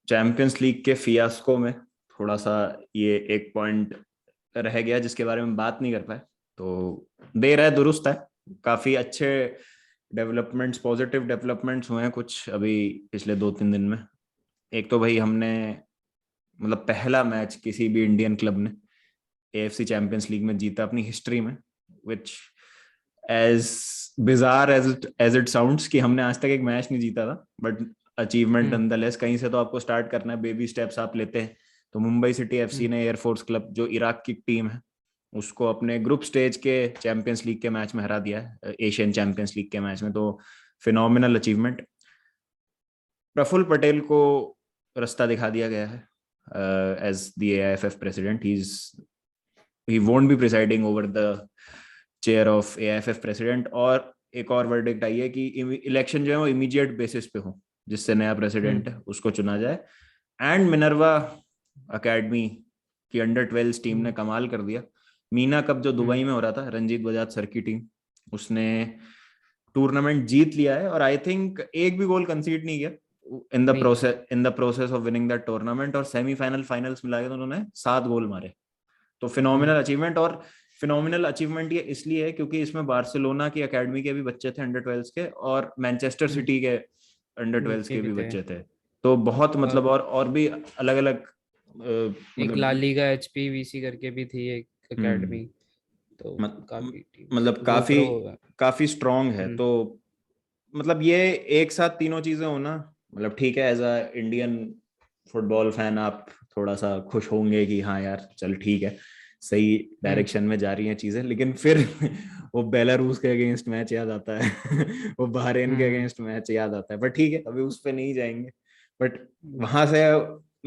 Champions league के fiasco में थोड़ा सा ये एक पॉइंट रह गया जिसके बारे में बात नहीं कर पाए। तो देर है दुरुस्त है। काफी अच्छे डेवलपमेंट्स, पॉजिटिव डेवलपमेंट्स हुए हैं कुछ अभी पिछले 2-3 दिन में। एक तो भाई हमने मतलब पहला मैच किसी भी इंडियन क्लब ने एएफसी चैंपियंस लीग में जीता अपनी हिस्ट्री में, which as bizarre as it sounds कि हमने आज तक एक मैच नहीं जीता था, बट अचीवमेंट हम्म। नॉनदलेस। कहीं से तो आपको स्टार्ट करना है, बेबी स्टेप्स आप लेते हैं। तो मुंबई सिटी एफसी हम्म। ने एयरफोर्स क्लब, जो इराक की टीम है, उसको अपने ग्रुप स्टेज के चैंपियंस लीग के मैच में हरा दिया है, एशियन चैंपियंस लीग के मैच में। तो फिनोमिनल अचीवमेंट। प्रफुल्ल पटेल को रास्ता दिखा दिया गया है as the AIFF president. He won't be presiding over the chair of AIFF president. और एक और वर्डिक्ट आई है कि इलेक्शन जो है वो इमीडिएट बेसिस पे हो, जिससे नया प्रेसिडेंट हम्म। है उसको चुना जाए। एंड मिनर्वा अकेडमी की अंडर 12 टीम ने हम्म। कमाल कर दिया। मीना कप जो हम्म। दुबई में हो रहा था, रंजीत बजाज सर की टीम, उसने टूर्नामेंट जीत लिया है। और आई थिंक एक भी गोल कंसीड नहीं किया नहीं किया। In the process of winning that tournament. और सेमीफाइनल फाइनल्स मिला के तो उन्होंने 7 गोल मारे। तो हम्म। Phenomenal achievement. और फिनोमिनल अचीवमेंट ये इसलिए है क्योंकि इसमें बार्सिलोना की एकेडमी के भी बच्चे थे अंडर 12 के, और मैनचेस्टर हम्म। सिटी के अंडर 12 बच्चे के भी भी थे। बच्चे थे। तो बहुत मतलब, और और भी अलग अलग एक ला मतलब लीगा HPVC करके भी थी एक हम्म एकेडमी। तो मत- काफी टीम्स मतलब गो काफी प्रो होगा। काफी स्ट्रांग है। हम्म। तो मतलब ये एक साथ तीनों चीजें होना, मतलब ठीक है, as a Indian football fan आप थोड़ा सा खुश होंगे कि हाँ यार चल ठीक है, सही हम्म। डायरेक्शन में जा रही हैं चीजें। लेकिन फिर वो बेलारूस के अगेंस्ट मैच याद आता है वो बहरेन के हम्म। अगेंस्ट मैच याद आता है। बट ठीक है, अभी उस पर नहीं जाएंगे। बट वहां से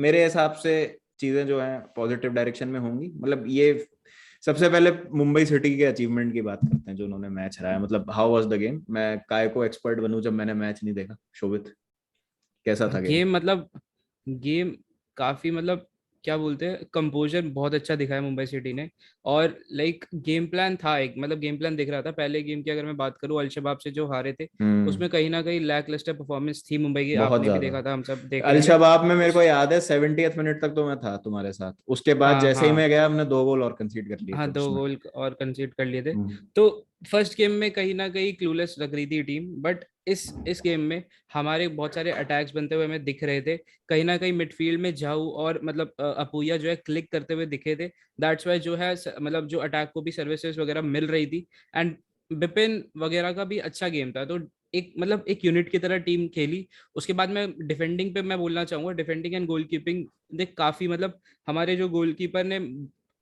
मेरे हिसाब से चीजें जो है पॉजिटिव डायरेक्शन में होंगी। मतलब ये सबसे पहले मुंबई सिटी के अचीवमेंट की बात करते हैं जो उन्होंने मैच हराया। मतलब हाउ वाज द गेम? मैं काय को एक्सपर्ट बनूं जब मैंने मैच नहीं देखा। शोभित, कैसा था गेम? गेम मतलब गेम काफी मतलब क्या बोलते हैं, कंपोजर बहुत अच्छा दिखाया मुंबई सिटी ने। और लाइक गेम प्लान था एक, मतलब गेम प्लान दिख रहा था। पहले गेम की अगर मैं बात करूं, अल शबाब से जो हारे थे, हम्म उसमें कहीं ना कहीं लैक लिस्टर परफॉर्मेंस थी मुंबई की। बहुत आपने भी ज्यादा। देखा था, हम सब देख अल रहे थे। शबाब में मेरे को उस याद है 70th मिनट तक तो मैं था तुम्हारे साथ। उसके बाद हाँ जैसे ही हाँ। मैं गया, हमने 2 गोल और कंसीड कर लिए थे हाँ, दो उसमें। गोल और कंसीड कर लिए थे। हम्म तो फर्स्ट गेम में कहीं ना कहीं क्लूलेस लग रही थी टीम, बट इस गेम में हमारे बहुत सारे अटैक्स बनते हुए हमें दिख रहे थे। कहीं ना कहीं मिडफील्ड में जाऊ और मतलब अपूया जो है क्लिक करते हुए दिखे थे। दैट्स वाई जो है मतलब जो अटैक को भी सर्विसेज वगैरह मिल रही थी। एंड बिपिन वगैरह का भी अच्छा गेम था। तो एक मतलब एक यूनिट की तरह टीम खेली। उसके बाद मैं डिफेंडिंग पे मैं बोलना चाहूंगा, डिफेंडिंग एंड गोलकीपिंग देख काफी मतलब हमारे जो गोलकीपर ने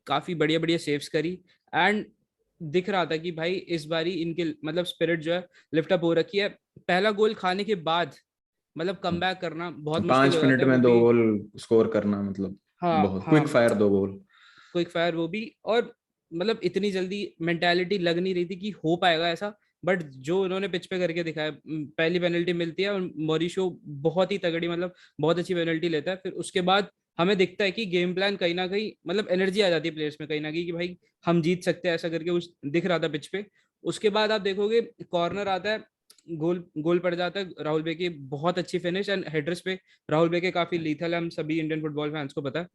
काफी बढ़िया बढ़िया सेव्स करी। एंड दिख रहा था कि भाई इस बारी इनके मतलब स्पिरिट जो है लिफ्ट अप हो रखी है। पहला गोल खाने के बाद मतलब कम बैक करना बहुत मुश्किल पांच हो मिनट जाता है, में वो दो भी। गोल स्कोर करना मतलब हाँ बहुत हाँ। क्विक फायर 2 गोल। क्विक फायर वो भी। और मतलब इतनी जल्दी मेंटालिटी लग नहीं रही थी कि हो पाएगा ऐसा। बट जो उन्होंने पिच पे करके दिखाया, पहली पेनल्टी मिलती है और मॉरिशो बहुत ही तगड़ी मतलब बहुत अच्छी पेनल्टी लेता है। फिर उसके बाद हमें दिखता है कि गेम प्लान कहीं ना कहीं मतलब एनर्जी आ जाती है प्लेयर्स में कहीं ना कहीं कि भाई हम जीत सकते हैं ऐसा करके उस दिख रहा था पिच पे। उसके बाद आप देखोगे कॉर्नर आता है, गोल गोल पड़ जाता है राहुल बे की बहुत अच्छी फिनिश। एंड हेडर्स पे राहुल बे के काफी लीथल है, हम सभी इंडियन फुटबॉल फैंस को पता है।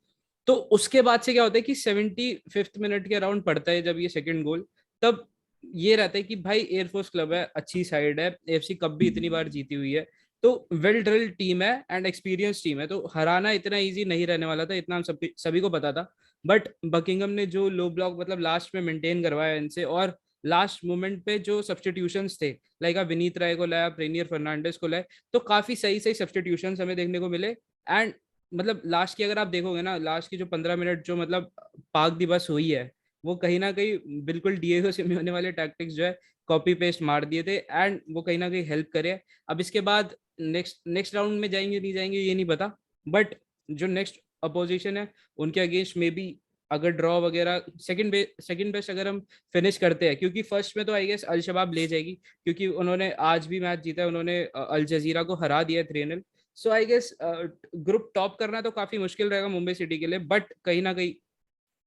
तो उसके बाद से क्या होता है कि 75th मिनट के अराउंड पड़ता है जब ये सेकंड गोल। तब ये रहता है कि भाई एयरफोर्स क्लब है, अच्छी साइड है, एफसी कप भी इतनी बार जीती हुई है। तो वेल ड्रिल्ड टीम है एंड एक्सपीरियंस टीम है, तो हराना इतना इजी नहीं रहने वाला था, इतना हम सभी को पता था। बट बकिंगम ने जो लो ब्लॉक मतलब लास्ट में मेंटेन करवाया इनसे, और लास्ट मोमेंट पे जो सब्सटीट्यूशंस थे, लाइक विनीत राय को लाया, प्रीनियर फर्नांडिस को लाया, तो काफी सही सही सब्सटीट्यूशंस हमें देखने को मिले। एंड मतलब लास्ट की अगर आप देखोगे ना, लास्ट की जो 15 मिनट जो मतलब पाक दिवस हुई है, वो कहीं ना कहीं बिल्कुल डिएगो सिमियोने वाले टैक्टिक्स जो है कॉपी पेस्ट मार दिए थे। एंड वो कहीं ना कहीं हेल्प करे। अब इसके बाद नेक्स्ट नेक्स्ट राउंड में जाएंगे नहीं जाएंगे ये नहीं पता। बट जो नेक्स्ट अपोजिशन है उनके अगेंस्ट में भी अगर ड्रॉ वगैरह सेकंड बेस्ट अगर हम फिनिश करते हैं, क्योंकि फर्स्ट में तो आई गेस अल शबाब ले जाएगी, क्योंकि उन्होंने आज भी मैच जीता है, उन्होंने अल जजीरा को हरा दिया 3-0। सो आई गेस ग्रुप टॉप करना तो काफी मुश्किल रहेगा मुंबई सिटी के लिए। बट कहीं ना कहीं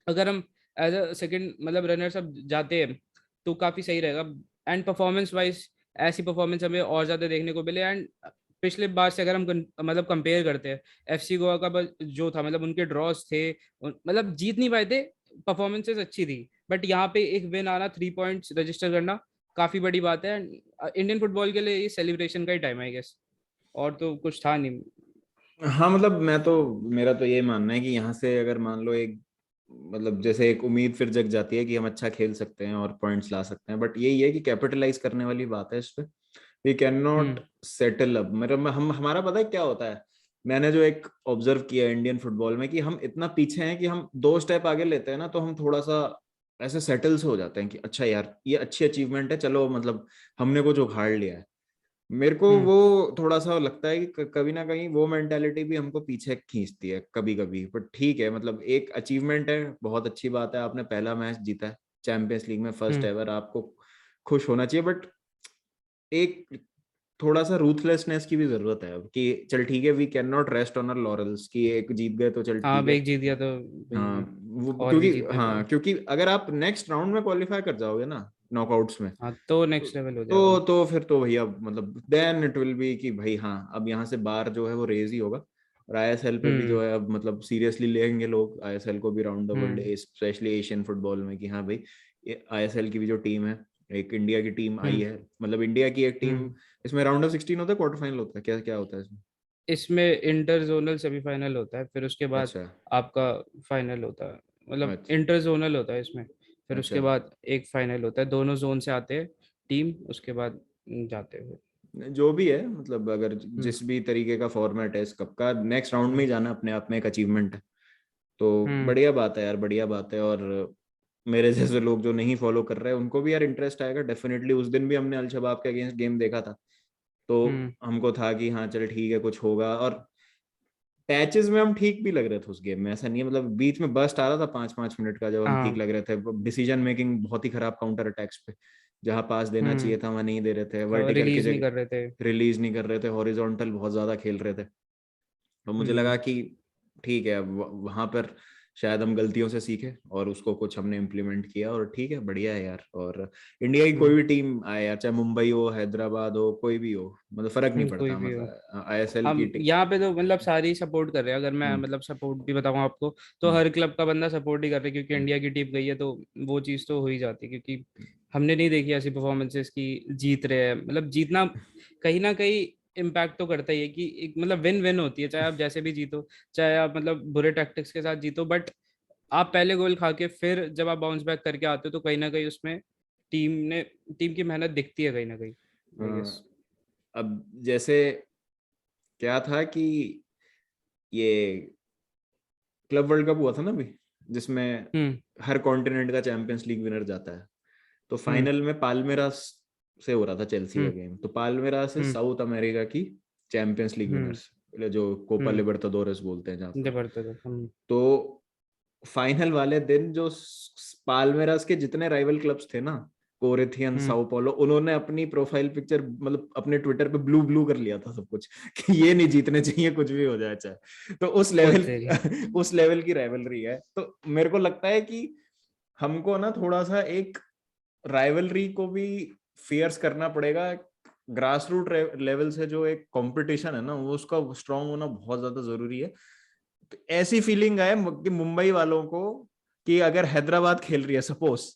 अगर हम एज अ सेकंड मतलब रनर्स अप जाते हैं तो काफी सही रहेगा। एंड परफॉर्मेंस वाइज ऐसी परफॉर्मेंस हमें और ज्यादा देखने को मिले। एंड पिछले बार से अगर हम मतलब कंपेयर करते हैं, एफसी गोवा का जो था मतलब उनके ड्रॉज थे, मतलब जीत नहीं पाए थे, परफॉर्मेंसेस अच्छी थी, बट यहाँ पे एक विन आना, 3 पॉइंट्स रजिस्टर करना काफी बड़ी बात है। इंडियन फुटबॉल के लिए ये सेलिब्रेशन का ही टाइम है, आई गेस, और तो कुछ था नहीं। हाँ मतलब मैं तो, मेरा तो ये मानना है कि यहाँ से अगर मान लो एक, मतलब जैसे एक उम्मीद फिर जग जाती है कि हम अच्छा खेल सकते हैं और पॉइंट्स ला सकते हैं, बट यही है कि कैपिटलाइज करने वाली बात है इस पे। We can not hmm. Settle अब, मेरा हम हमारा पता है क्या होता है, मैंने जो एक ऑब्जर्व किया इंडियन फुटबॉल में, कि हम इतना पीछे हैं कि हम 2 स्टेप आगे लेते हैं ना तो हम थोड़ा सा ऐसे सेटल से हो जाते हैं कि अच्छा यार ये अच्छी अचीवमेंट है, चलो मतलब हमने कुछ उखाड़ लिया है। मेरे को हम्म। वो थोड़ा सा लगता है कि कभी ना कहीं वो मेंटेलिटी भी हमको पीछे खींचती है कभी कभी, बट ठीक है, मतलब एक अचीवमेंट है, बहुत अच्छी बात है, आपने पहला मैच जीता है चैंपियंस लीग में, फर्स्ट हम्म। एवर, आपको खुश होना चाहिए, बट एक थोड़ा सा रूथलेसनेस की भी जरूरत है अब, कि चल ठीक है, we can not rest on our laurels, कि एक जीत गए तो चल हाँ, ठीक अब है। एक जीत गया तो हाँ भाई वो और भी क्योंकि, जीतने हाँ पड़े। क्योंकि अगर आप नेक्स्ट राउंड में क्वालिफाई कर जाओगे ना, नॉकआउट्स में, हाँ तो तो नेक्स्ट लेवल हो जाएगा। तो फिर तो भैया मतलब देन इट विल बी कि भाई हाँ अब यहाँ से बार जो है वो रेज ही होगा। और आईएसएल पे भी हम्म। जो है अब मतलब सीरियसली लेंगे लोग आईएसएल को भी, round the world, hmm. Specially Asian football में, कि हाँ भाई ये आईएसएल की भी जो टीम है, एक इंडिया की टीम आई हम्म। है, मतलब इंडिया की एक टीम, हम्म। इसमें राउंड ऑफ 16 होता है, क्वार्टर फाइनल होता है, क्या क्या होता है इसमें? इसमें इंटर जोनल सेमीफाइनल होता है, फिर उसके बाद अच्छा आपका फाइनल होता है, मतलब अच्छा इंटर जोनल होता है इसमें, फिर अच्छा। उसके बाद एक फाइनल होता है, दोनों जोन से आते हैं टीम, उसके बाद जाते हैं। जो भी है, मतलब अगर हम्म। जिस भी तरीके का फॉर्मेट है इस कप का, नेक्स्ट राउंड में ही हम्म। जाना अपने आप में एक अचीवमेंट है। तो हम्म। बढ़िया बात है यार, बढ़िया बात है। और मेरे जैसे लोग जो नहीं फॉलो कर रहे हैं उनको भी यार इंटरेस्ट आएगा डेफिनेटली। उस दिन भी हमने अल शबाब के अगेंस्ट गेम देखा था, तो हम्म। हमको था कि हाँ चल ठीक है कुछ होगा, और पैचेस में हम ठीक भी लग रहे थे उस गेम में, ऐसा नहीं है, मतलब बीच में बस्ट आ रहा था 5-5 मिनट का, जब हम ठीक हाँ। लग रहे थे, डिसीजन मेकिंग बहुत ही खराब काउंटर अटैक्स पे, जहां पास देना चाहिए था वहां नहीं दे रहे थे, वर्टिकल की रिलीज नहीं जगह कर रहे थे। रिलीज नहीं कर रहे थे, हॉरिजॉन्टल बहुत ज्यादा खेल रहे थे। तो मुझे लगा हम्म। कि ठीक है, वहां पर शायद हम गलतियों से सीखे और उसको कुछ हमने इम्प्लीमेंट किया, और ठीक है, बढ़िया है यार। और इंडिया की कोई हम्म। भी टीम आए यार, चाहे मुंबई हो, हैदराबाद हो, कोई भी हो, मतलब फर्क नहीं कोई पड़ता, भी हो, मतलब आईएसएल की हम टीम। यहाँ पे तो मतलब सारे ही सपोर्ट कर रहे हैं, अगर मैं हम्म मतलब सपोर्ट भी बताऊँ आपको, तो हम्म हर क्लब का बंदा सपोर्ट ही कर रहा है, क्योंकि हम्म इंडिया की टीम गई है तो वो चीज़ तो हो ही जाती है, क्योंकि हमने नहीं देखी ऐसी परफॉर्मेंसेस की जीत रहे हैं, मतलब जीतना कहीं ना कहीं इम्पैक्ट तो करता ही है, कि एक मतलब विन विन होती है, चाहे आप जैसे भी जीतो, चाहे आप मतलब बुरे टैक्टिक्स के साथ जीतो, बट आप पहले गोल खा के फिर जब आप बाउंस बैक करके आते हो तो कहीं ना कहीं उसमें टीम ने टीम की मेहनत दिखती है कहीं ना कहीं, आई गेस। अब जैसे क्या था कि ये क्लब वर्ल्ड कप हुआ था ना अभी, जिसमें हम्म। हर कॉन्टिनेंट का चैंपियंस लीग विनर जाता है। तो हम्म। फाइनल में पाल्मेरास से हो रहा था चेल्सी का हम्म। गेम, तो पाल्मेरास से हम्म। साउथ अमेरिका की चैंपियंस लीग हम्म। विनर्स, जो कोपा हम्म। लिबर्टाडोरेस बोलते हैं जहाँ पर। जबरदस्त। हम। तो फाइनल वाले दिन जो पाल्मेरास के जितने राइवल क्लब्स थे ना, कोरिथियन, हम्म। साओ paulo, उन्होंने अपनी प्रोफाइल पिक्चर मतलब अपने ट्विटर पे ब्लू ब्लू कर लिया था सब कुछ कि ये नहीं जीतने चाहिए, कुछ भी हो जाए चाहे। तो उस ओ लेवल तेरी। उस लेवल की राइवलरी है। तो मेरे को लगता है कि हमको ना थोड़ा सा एक राइवलरी को भी फियर्स करना पड़ेगा। ग्रास रूट लेवल से जो एक कंपटीशन है ना, वो उसका स्ट्रांग होना बहुत ज्यादा जरूरी है। तो ऐसी फीलिंग है कि मुंबई वालों को, कि अगर हैदराबाद खेल रही है सपोज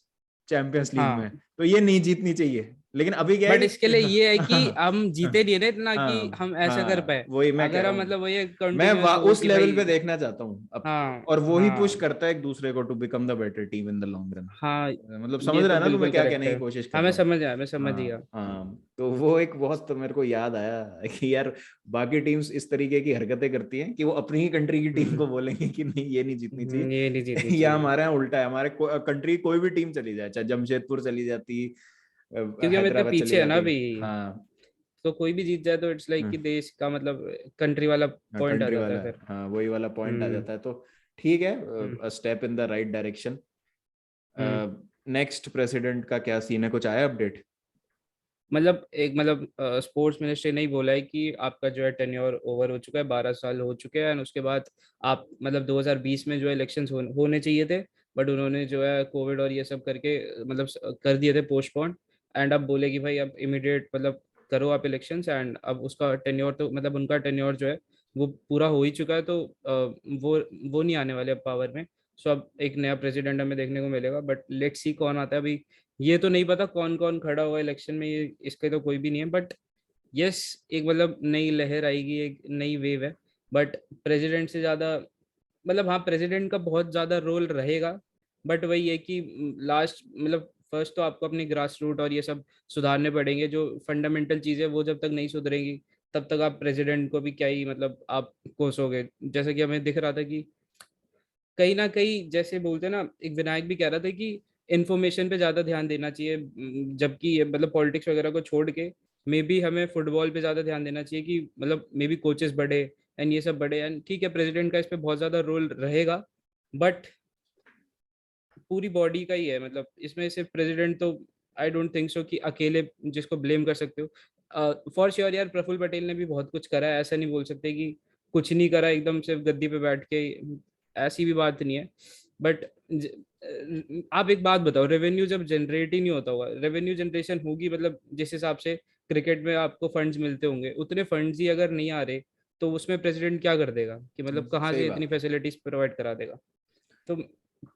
चैंपियंस लीग हाँ, में, तो ये नहीं जीतनी चाहिए, लेकिन अभी क्या है बट कि इसके लिए ये है कि हाँ हम जीते नहीं रहे इतना कि हाँ हम ऐसा कर हाँ, पाए, वही मैं कह अगर रहा हम हूँ। मतलब वही मैं कंटिन्यूअस हो उस कि लेवल भाई। पे देखना चाहता हूँ अब, हाँ। और वो ही पुश हाँ। करता है एक दूसरे को to become the better team in the long run. हाँ, मतलब समझ ये रहा तो है ना तुम्हें बिल्कुल क्या करेक्ट कहने है। की कोशिश कर हाँ, मैं रहा हूँ? समझ आया, मैं समझ गया। हाँ हाँ, तो वो एक बहुत मेरे को याद आया कि यार बाकी टीम्स इस तरीके की हरकतें करती हैं कि वो अपनी ही कंट्री की टीम हम्म। को बोलेंगे कि नहीं ये नहीं जीतनी ये नहीं जीतनी चाहिए या चाहिए, हमारे यहाँ उल्टा है, हमारे कंट्री कोई भी टीम चली जाए, चाहे जमशेदपुर चली जाती, क्योंकि हम इतने हैदराबाद चली पीछे है ना जाती। अभी, हाँ तो कोई भी जीत जाए तो इट्स लाइक कि देश का मतलब कंट्री वाला पॉइंट आ कंट्री जाता है वाला, फिर। हाँ वही वाला पॉइंट आ हम्म। जाता है, तो ठीक हम्म। है, step in the right direction. Hmm. Next president का क्या सीन है, कुछ आया अपडेट? मतलब एक मतलब स्पोर्ट्स मिनिस्ट्री ने ही बोला है कि आपका जो है टेन्योर ओवर हो चुका है, 12 साल हो चुके हैं, एंड उसके बाद आप मतलब 2020 में जो है इलेक्शंस होने चाहिए थे, बट उन्होंने जो है कोविड और ये सब करके मतलब कर दिए थे पोस्टपोन, एंड अब बोले कि भाई अब इमीडिएट मतलब करो आप इलेक्शंस, एंड अब उसका टेन्योर तो मतलब उनका टेन्योर जो है वो पूरा हो ही चुका है, तो वो नहीं आने वाले अब पावर में। सो अब एक नया प्रेसिडेंट हमें देखने को मिलेगा, बट लेट्स सी कौन आता है। अभी ये तो नहीं पता कौन कौन खड़ा हुआ इलेक्शन में, ये इसके तो कोई भी नहीं है, बट यस एक मतलब नई लहर आएगी, एक नई वेव है। बट प्रेसिडेंट से ज़्यादा मतलब हाँ प्रेसिडेंट का बहुत ज़्यादा रोल रहेगा, बट वही है कि लास्ट मतलब फर्स्ट तो आपको अपनी ग्रास रूट और ये सब सुधारने पड़ेंगे, जो फंडामेंटल चीज़ें वो जब तक नहीं सुधरेंगी तब तक आप प्रेसिडेंट को भी क्या ही मतलब आप कोसोगे। जैसा कि हमें दिख रहा था कि कहीं ना कहीं जैसे बोलते हैं ना, एक विनायक भी कह रहा था कि इन्फॉर्मेशन पे ज़्यादा ध्यान देना चाहिए, जबकि ये मतलब पॉलिटिक्स वगैरह को छोड़ के मे बी हमें फुटबॉल पे ज़्यादा ध्यान देना चाहिए, कि मतलब मे बी कोचेस बढ़े एंड ये सब बढ़े, एंड ठीक है प्रेसिडेंट का इस पे बहुत ज़्यादा रोल रहेगा, बट पूरी बॉडी का ही है। मतलब इसमें सिर्फ प्रेसिडेंट तो आई डोंट थिंक सो कि अकेले जिसको ब्लेम कर सकते हो। फॉर श्योर यार प्रफुल्ल पटेल ने भी बहुत कुछ करा है, ऐसा नहीं बोल सकते कि कुछ नहीं करा एकदम सिर्फ गद्दी पे बैठ के, ऐसी भी बात नहीं है। बट आप एक बात बताओ, रेवेन्यू जब जनरेट ही नहीं होता होगा, रेवेन्यू जनरेशन होगी मतलब जिस हिसाब से क्रिकेट में आपको फंड्स मिलते होंगे उतने फंड्स ही अगर नहीं आ रहे, तो उसमें प्रेसिडेंट क्या कर देगा कि मतलब कहाँ सही से इतनी बात है। फैसिलिटीज प्रोवाइड करा देगा। तो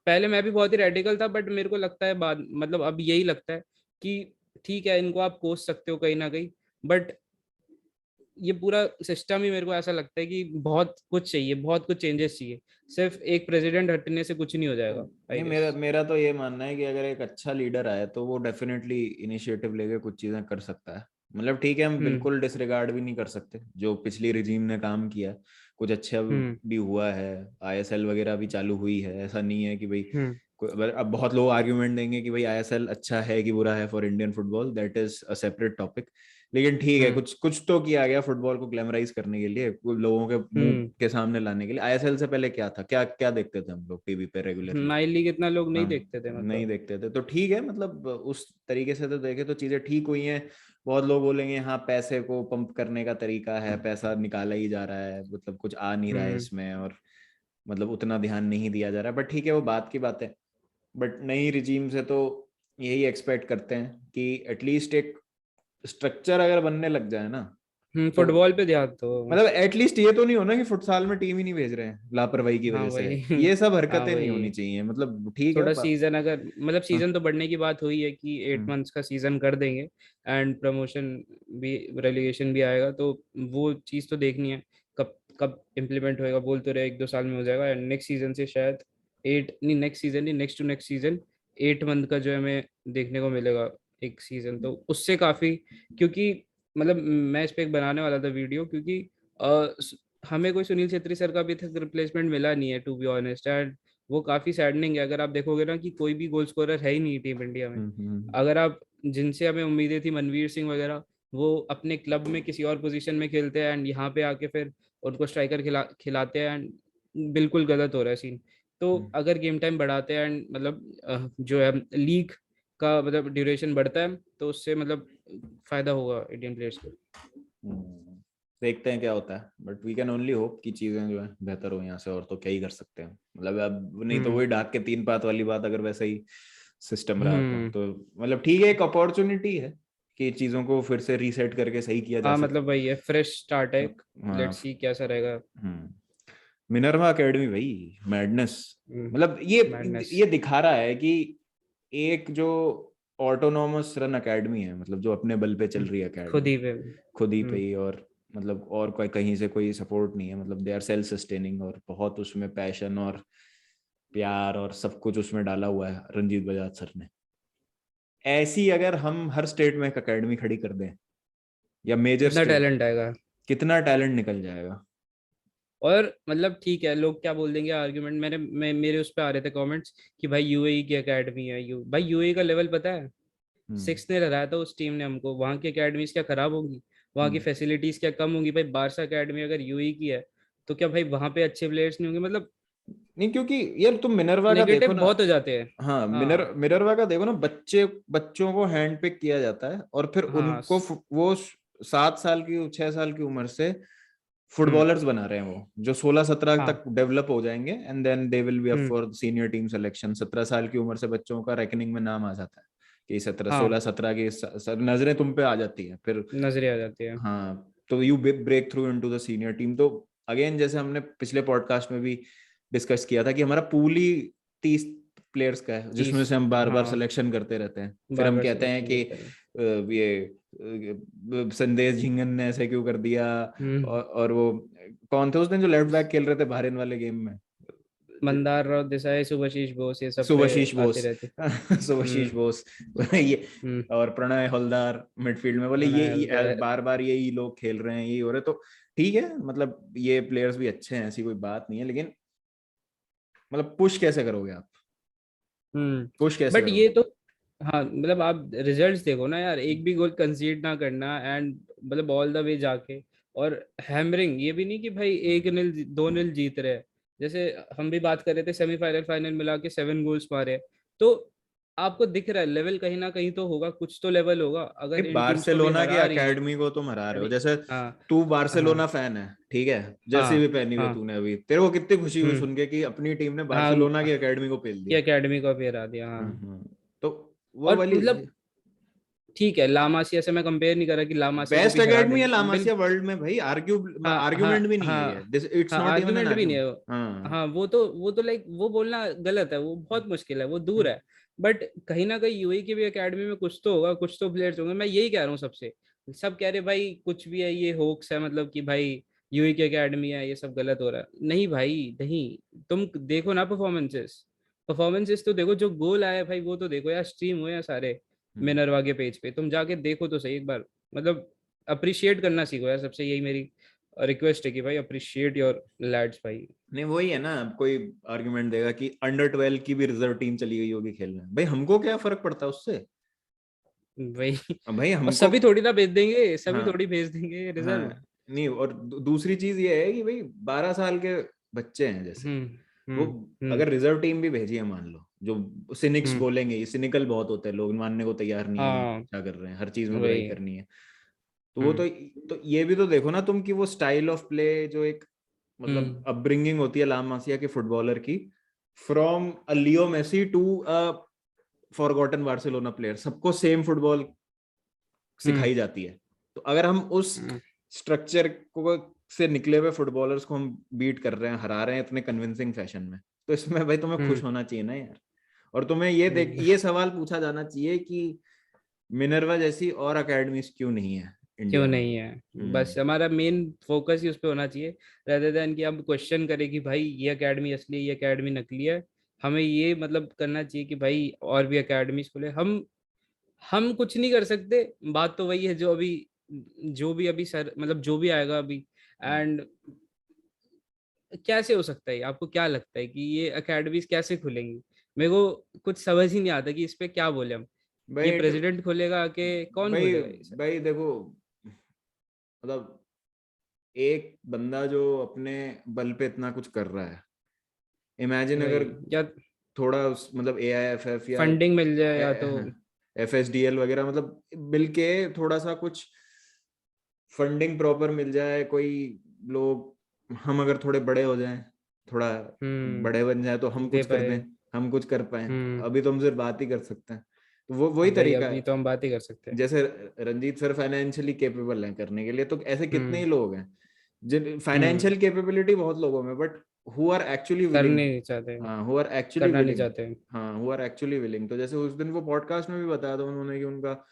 पहले मैं भी बहुत ही रेडिकल था, बट मेरे को लगता है बाद मतलब अब यही लगता है कि ठीक है इनको आप कोस सकते हो कहीं ना कहीं, बट ये पूरा सिस्टम ही मेरे को ऐसा लगता है कि बहुत कुछ चाहिए, बहुत कुछ चेंजेस चाहिए। सिर्फ एक प्रेसिडेंट हटने से कुछ नहीं हो जाएगा आई नहीं, गेस। मेरा मेरा तो ये मानना है कि अगर एक अच्छा लीडर आए तो वो डेफिनेटली इनिशिएटिव लेके कुछ चीजें कर सकता है। मतलब ठीक है, हम हम्म बिल्कुल डिसरिगार्ड भी नहीं कर सकते जो पिछली रिजीम ने काम किया, कुछ अच्छा हम्म भी हुआ है। आईएसएल वगैरह भी चालू हुई है, ऐसा नहीं है कि भाई हम्म अब बहुत लोग आर्ग्यूमेंट देंगे कि भाई आईएसएल अच्छा है कि बुरा है for Indian football, that is a separate topic. लेकिन ठीक है, हम्म कुछ कुछ तो किया गया फुटबॉल को ग्लैमराइज करने के लिए, लोगों के मुंह हम्म के सामने लाने के लिए। आईएसएल से पहले क्या था, क्या क्या देखते थे हम लोग टीवी पे रेगुलरली? नाइन लीग इतना लोग नहीं हाँ, देखते थे नहीं मतलब। देखते थे। तो ठीक है, मतलब उस तरीके से तो देखे तो चीजें ठीक हुई हैं। बहुत लोग बोलेंगे हाँ पैसे को पंप करने का तरीका है, पैसा निकाला ही जा रहा है, मतलब कुछ आ नहीं रहा है हम्म इसमें, और मतलब उतना ध्यान नहीं दिया जा रहा है। बट ठीक है, वो बात की बात है। बट नई रिजीम से तो यही एक्सपेक्ट करते हैं कि एटलीस्ट एक स्ट्रक्चर अगर बनने लग जाए ना, तो फुटबॉल पे ध्यान तो मतलब बस। एटलीस्ट ये तो नहीं होना कि फुटसाल में टीम ही नहीं भेज रहे हैं लापरवाही की हाँ वजह से। वही ये सब हाँ हरकतें नहीं होनी वही, चाहिए, मतलब ठीक है थोड़ा सीजन अगर मतलब सीजन तो बढ़ने की बात हुई है कि 8 मंथ्स का सीजन कर देंगे, एंड प्रमोशन भी रेलिगेशन भी आएगा, तो वो चीज़ तो देखनी है कब कब इम्प्लीमेंट होएगा। बोल तो रहे 1-2 साल में हो जाएगा, एंड नेक्स्ट सीजन से शायद एट नहीं, नेक्स्ट सीजन नहीं, next to next season 8 month का जो है हमें देखने को मिलेगा एक सीजन, तो उससे काफ़ी, क्योंकि मतलब मैं इस पे एक बनाने वाला था वीडियो, क्योंकि हमें कोई सुनील छेत्री सर का अभी तक रिप्लेसमेंट मिला नहीं है टू बी ऑनेस्ट, एंड वो काफी सैडनिंग है। अगर आप देखोगे ना कि कोई भी गोल स्कोरर है ही नहीं टीम इंडिया में। हम्म। अगर आप जिनसे हमें उम्मीदें थी, मनवीर सिंह वगैरह, वो अपने क्लब में किसी और पोजीशन में खेलते हैं एंड यहाँ पे आके फिर उनको स्ट्राइकर खिलाते हैं, एंड बिल्कुल गलत हो रहा है सीन। तो हम्म। अगर गेम टाइम बढ़ाते हैं एंड मतलब जो है लीग का मतलब ड्यूरेशन बढ़ता है, तो उससे मतलब फायदा होगा इंडियन प्लेयर्स को। हम्म। देखते हैं क्या होता है, but we can only hope कि चीजें जो है बेहतर हो यहाँ से, और तो क्या ही कर सकते हैं। मतलब अब नहीं तो हम्म वही डाक के 3 पात वाली बात, अगर वैसा ही सिस्टम रहा हम्म तो मतलब ठीक है, एक अपॉर्चुनिटी है कि चीजों को फिर से रीसेट करके सही किया जा हाँ सकता मतलब वही है, फ्रेश स्टार्ट है, है। हाँ। लेट्स सी कैसा रहेगा। मिनर्वा एकेडमी भाई, मैडनेस। मतलब मैडनेस। ये दिखा रहा है कि एक जो ऑटोनॉमस रन एकेडमी है, मतलब जो अपने बल पे चल रही है खुद एकेडमी, ही पे। खुद ही पे ही, और मतलब और कोई कहीं से कोई सपोर्ट नहीं है, मतलब दे आर सेल्फ सस्टेनिंग, और बहुत उसमें पैशन और प्यार और सब कुछ उसमें डाला हुआ है रंजीत बजाज सर ने। ऐसी अगर हम हर स्टेट में एक एकेडमी खड़ी कर दें, या मेजर कितना स्टेट, टैलेंट आएगा। कितना टैलेंट निकल जाएगा। और मतलब ठीक है लोग क्या बोल देंगे आर्ग्यूमेंट, मेरे उस पे आ रहे थे कमेंट्स कि भाई यूएई की एकेडमी है, भाई यूएई का लेवल पता है। हम्म। 6 ने लगाया था उस टीम ने हमको, वहाँ की एकेडमीज क्या खराब होगी, वहाँ की हम्म। फैसिलिटीज क्या कम होंगी? भाई बारसा एकेडमी अगर यूएई की है, तो क्या भाई वहाँ पे अच्छे प्लेयर्स नहीं होंगे? मतलब नहीं, क्योंकि यार तुम मिनर्वा का देखो नेगेटिव ना। बहुत हो जाते हैं। हाँ, हाँ मिनर्वा का देखो ना, बच्चों को हैंड पिक किया जाता है, और फिर हाँ उनको वो 7 साल की 6 साल की उम्र से हम्म फुटबॉलर्स बना रहे हैं, वो जो 16-17 हाँ तक डेवलप हो जाएंगे, and then they will be up hmm for senior team selection. 17 साल की उम्र से बच्चों का रेकनिंग में नाम आ जाता है कि 17 हाँ 16 17 की नजरें तुम पे आ जाती है फिर। नजरे आ जाती है। हाँ, तो you break through into the senior team. तो अगेन जैसे हमने पिछले पॉडकास्ट में भी डिस्कस किया था कि हमारा पूल ही 30 प्लेयर्स का है, जिसमें 30 से हम बार बार हाँ सिलेक्शन करते रहते हैं। फिर बार हम बार कहते हैं सिलेक्शन कि करते हैं। ये संदेश झिंगन ने ऐसे क्यों कर दिया। हम्म। और वो कौन थे उस दिन जो लेफ्ट बैक खेल रहे थे भारत वाले गेम में, मंदार राव देसाई, सुभाशीष बोस, ये सब पे सुभाशीष आते बोस। रहते। सुभाशीष हम्म। बोस ये, हम्म। और प्रणय हवलदार मिडफील्ड में, बोले प्रणय हल्दार। बार बार यही लोग खेल रहे हैं, यही हो रहे, तो ठीक है, मतलब ये प्लेयर्स भी अच्छे हैं, ऐसी कोई बात नहीं है, लेकिन मतलब पुश कैसे करोगे आप, पुश कैसे बट ये करोगे। तो हाँ मतलब आप रिजल्ट्स देखो ना यार, एक भी गोल कंसीड ना करना एंड मतलब ऑल द वे जाके, और हैमरिंग, ये भी नहीं कि भाई 1-0 2-0 जीत रहे हैं। जैसे हम भी बात कर रहे थे, सेमीफाइनल फाइनल मिला के 7 गोल्स मारे, तो आपको दिख रहा है लेवल कहीं ना कहीं तो होगा, कुछ तो लेवल होगा अगर इन टीम्स को भी बार्सिलोना की हरा रही है। एकेडमी को तुम हरा रहे हो, अरे जैसे हाँ तू हाँ बार्सिलोना फैन है, ठीक है, जर्सी भी हाँ पहनी हुई है हाँ। तूने अभी, तेरे को कितनी खुशी हुई हम्म। सुन के कि अपनी टीम ने हाँ बार्सिलोना की एकेडमी को पेल ये दिया। एकेडमी को भी हरा दिया हाँ। तो वो और वाली मतलब ठीक है, लामासिया से मैं कंपेयर नहीं कर रहा कि लामासिया को बेस्ट भी हरा एकेडमी है देंगे बिल। लामासिया वर्ल्ड में भाई, हाँ आर्ग्यूमेंट हाँ भी नहीं है ये, हाँ दिस इट्स हाँ नॉट इवन एन आर्ग्यूमेंट भी नहीं आर्ग्यूमेंट। है। हाँ। हाँ वो तो लाइक वो बोलना गलत है, वो बहुत मुश्किल है, वो दूर है। बट कहीं ना कहीं यूएई की भी एकेडमी में कुछ तो होगा, कुछ तो प्लेयर्स होंगे, मैं यही कह रहा हूँ सबसे। सब कह रहे भाई कुछ भी है, ये होक्स है, मतलब कि भाई यूएई की एकेडमी है, ये सब गलत हो रहा है। नहीं भाई नहीं, तुम देखो ना परफॉर्मेंसेस, परफॉर्मेंसेस तो देखो, जो गोल आए भाई वो तो देखो यार, स्ट्रीम हुए हैं सारे हम्म। मिनरवा के पेज पे, तुम जाके देखो तो सही एक बार। मतलब अप्रिशिएट करना सीखो यार, सबसे यही मेरी रिक्वेस्ट है कि भाई अप्रिशिएट योर लैड्स भाई। नहीं वही है ना, अब कोई आर्ग्यूमेंट देगा कि अंडर 12 की भी रिजर्व टीम चली गई होगी खेलने, भाई हमको क्या फर्क पड़ता है उससे। भाई अब भाई और हमको, सभी थोड़ी ना भेज देंगे, सभी हाँ थोड़ी भेज देंगे रिजर्व। हाँ, नहीं, और दूसरी चीज ये है कि भाई 12 साल के बच्चे हैं जैसे, हम्म वो हम्म हम्म अगर रिजर्व टीम भी भेजी है मान लो, जो सिनिक्स हम्म। बोलेंगे, ये सिनिकल बहुत होते हैं लोग, मानने को तैयार नहीं है, हाँ क्या कर रहे हैं, हर चीज में बुराई वही। करनी है, तो वो हम्म तो ये भी तो देखो ना तुम कि वो स्टाइल ऑफ प्ले जो एक मतलब हम्म अपब्रिंगिंग होती है ला मासिया के फुटबॉलर की, from a Leo Messi to a forgotten Barcelona player, सबको सेम फुटबॉल हम्म सिखाई जाती है। तो अगर हम उस हम्म स्ट्रक्चर को से निकले हुए फुटबॉलर्स को हम बीट कर रहे हैं, हरा रहे हैं इतने कन्विंसिंग फैशन में, तो इसमें भाई तुम्हें खुश हम्म होना चाहिए ना यार। और तुम्हें ये देख, हम्म। ये सवाल पूछा जाना चाहिए कि मिनर्वा जैसी और अकेडमीज क्यों नहीं है क्यों इंडिया में। नहीं है, बस हमारा मेन फोकस ही उस पर होना चाहिए, rather देन कि अब क्वेश्चन करे कि भाई ये एकेडमी असली है, ये एकेडमी नकली है। हमें ये मतलब करना चाहिए कि भाई और भी एकेडमीज खोले। हम कुछ नहीं कर सकते, बात तो वही है जो अभी, जो भी अभी सर मतलब जो भी आएगा अभी। एंड कैसे हो सकता है, आपको क्या लगता है कि ये एकेडमीज कैसे खुलेंगी? मेरे को कुछ समझ ही नहीं आता कि इस पे क्या बोले हम। ये भाई प्रेसिडेंट खोलेगा कि कौन भाई खोलेगा ये सब? भाई देखो, मतलब एक बंदा जो अपने बल पे इतना कुछ कर रहा है, इमेजिन वही, अगर या थोड़ा उस मतलब AIFF या फंडिंग मिल जाए या तो। FSDL वगैरह मतलब मिलके थोड़ा सा कुछ फंडिंग प्रॉपर मिल जाए, कोई लोग, हम अगर थोड़े बड़े हो जाएं, थोड़ा बड़े बन जाए, तो हम दे कुछ कर पाए। दें, हम कुछ कर पाए। हम्म। अभी तो हम सिर्फ बात ही कर सकते हैं, तो वो वही वही, तरीका अभी है। तो हम बात ही कर सकते हैं। जैसे रंजीत सर फाइनेंशियली केपेबल हैं करने के लिए, तो ऐसे कितने हम्म ही लोग हैं जिन हम्म। फाइनेंशियल कैपेबिलिटी बहुत लोगों में, but who are actually willing. करने नहीं चाहते, हाँ, हु आर एक्चुअली करना नहीं विलिंग। चाहते। हाँ, हु आर एक्चुअली विलिंग। तो जैसे उस दिन वो पॉडकास्ट में भी बताया था उन्होंने कि उनका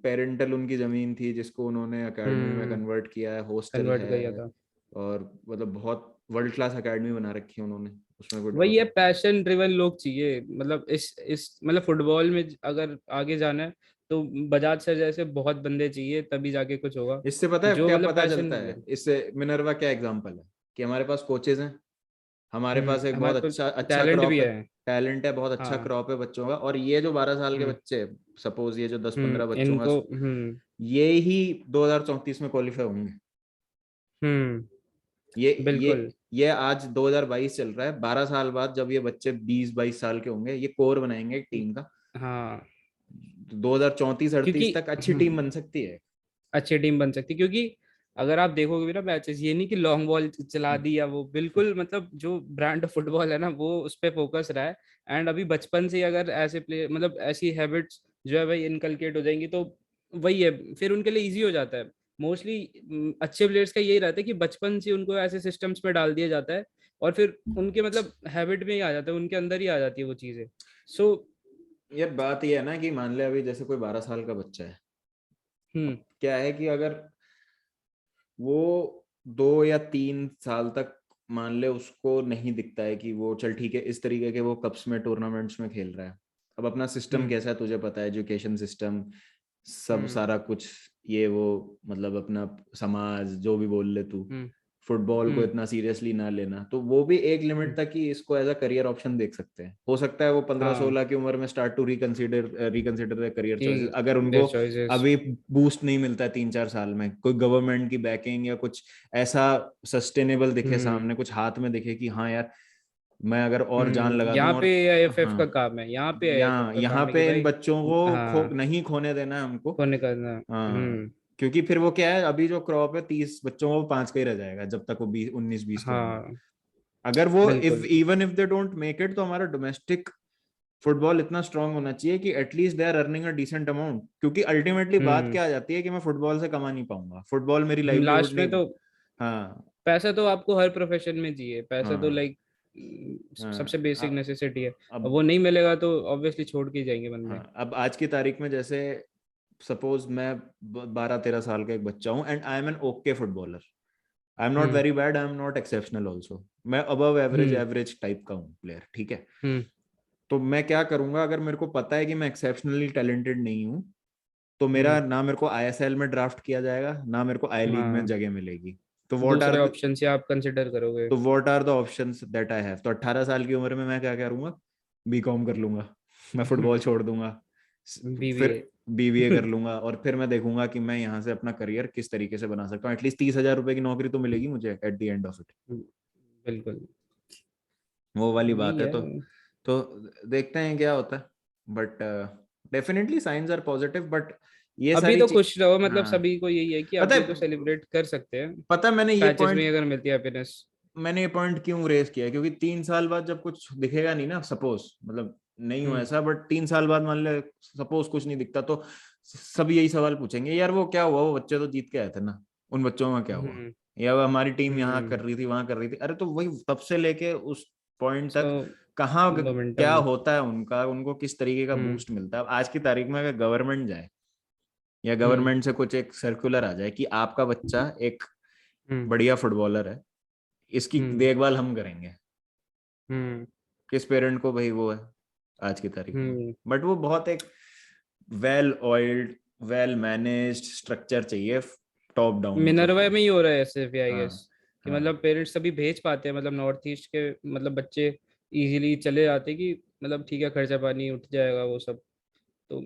पेरेंटल उनकी जमीन थी जिसको उन्होंने एकेडमी में हम्म। कन्वर्ट किया है, हॉस्टल कन्वर्ट है, किया था। और मतलब बहुत वर्ल्ड क्लास एकेडमी बना रखी है उन्होंने, उसमें कोई वही डाउट है, नहीं। पैशन ड्रिवन लोग चाहिए, मतलब इस मतलब फुटबॉल में अगर आगे जाना है तो बजाज सर जैसे बहुत बंदे चाहिए, तभी जाके कुछ होगा। इससे पता है जो क्या मतलब पता पैशन। चलता है, इससे मिनर्वा क्या एग्जांपल है, कि हमारे पास कोचेज हैं, हमारे पास एक बहुत हमारे अच्छा तो अच्छा टैलेंट भी क्रॉप है, है। टैलेंट है, बहुत अच्छा हाँ। क्रॉप है बच्चों का, और ये जो 12 साल के हम्म बच्चे, सपोज ये जो 10-15 बच्चों का, इनको ये ही 2034 में क्वालिफाई होंगे। ये ये बिल्कुल। ये आज 2022 चल रहा है, 12 साल बाद जब ये बच्चे 20-22 साल के होंगे, ये कोर बनाएंगे एक टीम का, हाँ 2034-38 क्योंकि तक अच्छी टीम बन सकती है। अच्छी टीम बन सकती, क्योंकि अगर आप देखोगे भी ना मैचेस, ये नहीं कि लॉन्ग बॉल चला दी या वो, बिल्कुल मतलब जो ब्रांड फुटबॉल है ना वो उस पर फोकस रहा है। एंड अभी बचपन से ही अगर ऐसे प्ले मतलब ऐसी हैबिट्स जो है भाई इनकलकेट हो जाएंगी, तो वही है, फिर उनके लिए इजी हो जाता है। मोस्टली अच्छे प्लेयर्स का यही रहता है कि बचपन से उनको ऐसे सिस्टम्स में डाल दिया जाता है, और फिर उनके मतलब हैबिट में ही आ जाता है, उनके अंदर ही आ जाती है वो चीजें। सो यार बात ये है ना कि मान ले अभी जैसे कोई 12 साल का बच्चा है, हम्म अब क्या है कि अगर वो 2 या 3 साल तक मान ले उसको नहीं दिखता है कि वो चल ठीक है इस तरीके के वो कप्स में टूर्नामेंट्स में खेल रहा है। अब अपना सिस्टम हम्म कैसा है तुझे पता है, एजुकेशन सिस्टम सब हम्म सारा कुछ, ये वो मतलब अपना समाज जो भी बोल ले तू, हम्म फुटबॉल को हम्म इतना सीरियसली ना लेना, तो वो भी एक लिमिट हम्म, तक ही इसको एज अ करियर ऑप्शन देख सकते हैं। हो सकता है वो पंद्रह हाँ सोलह की उम्र में स्टार्ट टू रिकंसिडर करियर कि चॉइसेस, अगर देयर उनको चॉइसेस। अभी बूस्ट नहीं मिलता है 3-4 साल में, कोई गवर्नमेंट की बैकिंग या कुछ ऐसा सस्टेनेबल दिखे हम्म सामने, कुछ हाथ में दिखे कि हाँ यार मैं अगर और जान लगा दूं यहाँ और पे आईएफएफ का हाँ, काम है, यहाँ पे आईएफएफ यहाँ का यहाँ काम है कि पे इन भाई बच्चों को हाँ नहीं खोने देना है हमको। को निकलना। हाँ, क्योंकि फिर वो क्या है, अभी जो क्रॉप है 30 बच्चों को 5 का ही रह जाएगा जब तक वो 19-20 के होंगे। हाँ अगर वो इफ बिल्कुल। Even if they don't make it, तो हमारा डोमेस्टिक फुटबॉल इतना स्ट्रांग होना चाहिए कि at least they are earning a decent amount, क्योंकि अल्टीमेटली बात हम्म क्या आ जाती है कि मैं फुटबॉल से कमा नहीं पाऊंगा, फुटबॉल मेरी लाइवलीहुड लास्ट में नहीं। तो हाँ पैसा तो आपको हर प्रोफेशन में चाहिए, पैसा तो हाँ लाइक सबसे हाँ बेसिक नेसेसिटी है, और अब वो नहीं मिलेगा तो ऑब्वियसली छोड़ के ही जाएंगे बंदे। हाँ, अब आज की तारीख में जैसे सपोज मैं 12-13 साल का एक बच्चा हूँ and I am an okay footballer, I am not hmm very bad, I am not exceptional also, मैं above average hmm average type का हूँ प्लेयर, ठीक है। हम्म तो मैं क्या करूंगा, अगर मेरे को पता है कि मैं एक्सेप्शनली टैलेंटेड नहीं हूँ, तो मेरा हम्म ना मेरे को आईएसएल में ड्राफ्ट किया जाएगा ना मेरे को आई लीग में हाँ जगह मिलेगी। तो व्हाट आर दूसरे द ऑप्शन से आप कंसिडर करोगे। तो what are the options that I have, तो 18 साल की उम्र में मैं क्या करूंगा, बीकॉम कर लूंगा, मैं फुटबॉल छोड़ दूंगा, बीबीए। फिर बीबीए कर लूंगा, और फिर मैं देखूंगा कि मैं यहाँ से अपना करियर किस तरीके से बना सकता हूँ। एटलीस्ट 30,000 रुपए की नौकरी तो मिलेगी मुझे at the end of it, बिल्कुल। वो वाली यही बात है। है। तो देखते हैं क्या होता है, but definitely science are positive, but ये अभी सारी तो चीज, खुश रहो, मतलब हाँ सभी को यही है कि पता अभी तो है, सेलिब्रेट कर सकते हैं पता है पैचेस में ही अगर मिलती है हैप्पीनेस। मैंने ये पॉइंट क्यों रेस किया है, क्योंकि 3 साल बाद जब कुछ दिखेगा नहीं ना, सपोज मतलब नहीं हुआ हम्म ऐसा, बट 3 साल बाद मान ले सपोज कुछ नहीं दिखता, तो सब यही सवाल पूछेंगे, यार वो क्या हुआ, वो बच्चे तो जीत के आए थे ना, उन बच्चों में क्या हुआ, हम्म या वो हमारी टीम यहाँ कर हम्म रही थी वहां कर रही थी, अरे तो वही तब से लेके उस पॉइंट सो तक कहाँ क्या मोमेंटम। होता है उनका, उनको किस तरीके का हम्म बूस्ट मिलता है। अब आज की तारीख में अगर गवर्नमेंट जाए या हम्म गवर्नमेंट से कुछ एक सर्कुलर आ जाए कि आपका बच्चा एक हम्म बढ़िया फुटबॉलर है, इसकी हम्म देखभाल हम करेंगे, हम्म किस पेरेंट को भाई वो है आज की तारीख में। हम्म बट वो बहुत एक well oiled well managed structure चाहिए, टॉप डाउन मतलब मिनरवा पूरा। में ही हो रहा है सिर्फ, आई हाँ गेस, कि हाँ मतलब पेरेंट्स सभी भेज पाते हैं, मतलब नॉर्थ ईस्ट के मतलब बच्चे इजीली चले जाते हैं कि मतलब ठीक है खर्चा पानी उठ जाएगा वो सब, तो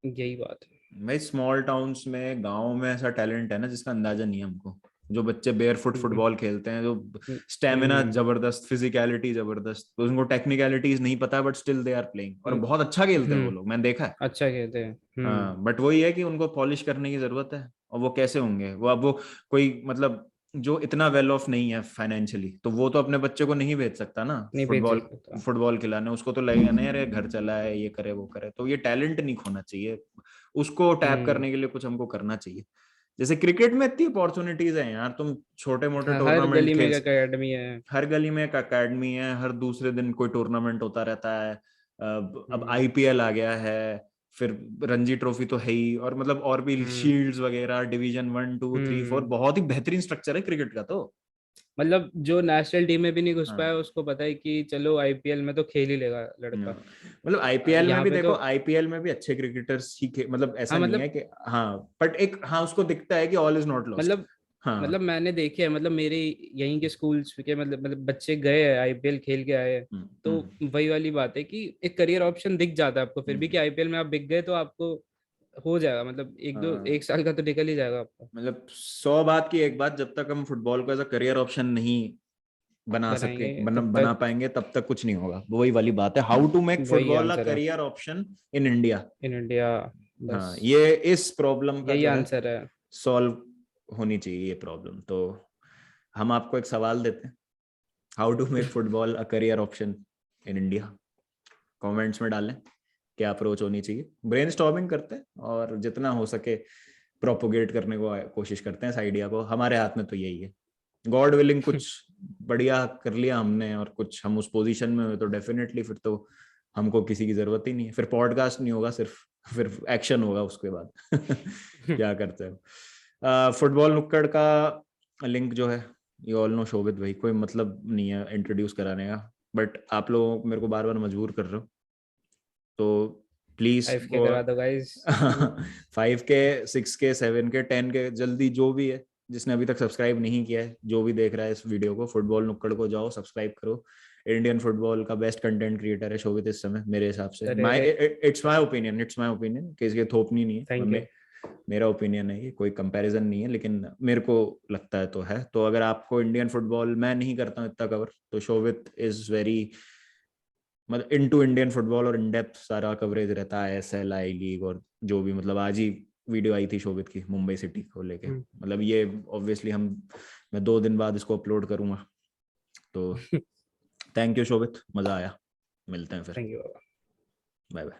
यही बात है। भाई स्मॉल टाउन्स में गाँव में ऐसा टैलेंट है ना जिसका अंदाजा नहीं है हमको, जो बच्चे बेयर फुट हम्म फुटबॉल खेलते हैं, जो हम्म स्टेमिना हम्म जबरदस्त, फिजिकलिटी जबरदस्त, तो उनको टेक्निकलिटीज नहीं पता है but still they are playing, और हम्म बहुत अच्छा खेलते हैं वो हम्म, लोग, मैंने देखा है। अच्छा कहते हैं। हाँ बट वही है कि उनको पॉलिश करने की जरूरत है, और वो कैसे होंगे, वो अब वो कोई मतलब जो इतना वेल ऑफ नहीं है फाइनेंशियली, तो वो तो अपने बच्चे को नहीं भेज सकता ना नहीं भेज फुटबॉल सकता। फुटबॉल खिलाने, उसको तो लगेगा ना यार ये घर चला है ये करे वो करे, तो ये टैलेंट नहीं खोना चाहिए, उसको टैप हम्म करने के लिए कुछ हमको करना चाहिए। जैसे क्रिकेट में इतनी अपॉर्चुनिटीज हैं यार, तुम छोटे मोटे हर टूर्नामेंट गली में खेल, एक एकेडमी है। हर गली में एक अकेडमी है, हर दूसरे दिन कोई टूर्नामेंट होता रहता है, अब हम्म आईपीएल आ गया है, फिर रणजी ट्रॉफी तो है ही, और मतलब और भी हम्म शील्ड्स वगैरह, डिवीजन 1 2 3 4, हम्म बहुत ही बेहतरीन स्ट्रक्चर है क्रिकेट का तो। मतलब जो नेशनल टीम में भी नहीं घुस पाया हाँ उसको पता है कि चलो आईपीएल में तो खेल ही लेगा लड़का। मतलब आईपीएल में यहाँ भी पे देखो, तो आईपीएल में भी अच्छे क्रिकेटर्स ही मतलब ऐसा हाँ नहीं है मतलब कि, हाँ बट एक हाँ उसको दिखता है कि ऑल इज नॉट लॉस्ट। मतलब मतलब हाँ मैंने देखे हैं, मतलब मेरे यहीं के स्कूल्स के मतलब बच्चे गए हैं आईपीएल खेल के आए हैं, हम्म तो हम्म वही वाली बात है कि एक करियर ऑप्शन दिख जाता है आपको फिर भी, हम्म, कि आईपीएल में आप बिक गए तो आपको हो जाएगा, मतलब हाँ एक साल का तो निकल ही जाएगा आपका। मतलब 100 बात की एक बात, जब तक हम फुटबॉल को एज अ करियर ऑप्शन नहीं बनाएंगे तब बना तक पाएंगे तब तक कुछ नहीं होगा, वही वाली बात है, हाउ टू मेक वही फुटबॉल अ आंसर है career option in India. In India. बस हाँ ये इस प्रॉब्लम का यही जो है आंसर है। सॉल्व होनी चाहिए ये प्रॉब्लम। तो हम आपको एक सवाल देते हैं, how to make football a career option in India, comments में डालें। क्या अप्रोच होनी चाहिए, ब्रेनस्टॉर्मिंग करते हैं और जितना हो सके प्रोपोगेट करने को कोशिश करते हैं इस आइडिया को। हमारे हाथ में तो यही है, गॉड विलिंग कुछ बढ़िया कर लिया हमने और कुछ हम उस पोजीशन में हुए तो डेफिनेटली फिर तो हमको किसी की जरूरत ही नहीं है, फिर पॉडकास्ट नहीं होगा, फिर एक्शन होगा उसके बाद क्या करते हो। फुटबॉल नुक्कड़ का लिंक जो है, यू ऑल नो शोभित भाई, कोई मतलब नहीं है इंट्रोड्यूस कराने का, बट आप लोग मेरे को बार बार मजबूर कर रहे हो, तो प्लीज 5K वो करा दो guys. 5K 6K 7K 10K जल्दी, जो भी है जिसने अभी तक सब्सक्राइब नहीं किया है, जो भी देख रहा है इस वीडियो को, फुटबॉल नुक्कड़ को जाओ सब्सक्राइब करो। इंडियन फुटबॉल का बेस्ट कंटेंट क्रिएटर है शोभित इस समय मेरे हिसाब से। अरे अरे, इट्स माय ओपिनियन, किसी के थोपनी नहीं है, थैंक यू। मेरा ओपिनियन है, ये कोई कंपैरिजन नहीं है, लेकिन मेरे को लगता है तो है। तो अगर आपको इंडियन फुटबॉल, मैं नहीं करता हूँ इतना कवर, तो शोभित इज वेरी मतलब इनटू इंडियन फुटबॉल और इन डेप्थ सारा कवरेज रहता है, एसएल आई लीग और जो भी, मतलब आज ही वीडियो आई थी शोभित की मुंबई सिटी को लेके, मतलब ये ऑब्वियसली मैं 2 दिन बाद इसको अपलोड करूंगा। तो थैंक यू शोभित, मजा आया, मिलते हैं फिर, थैंक यू। Bye bye.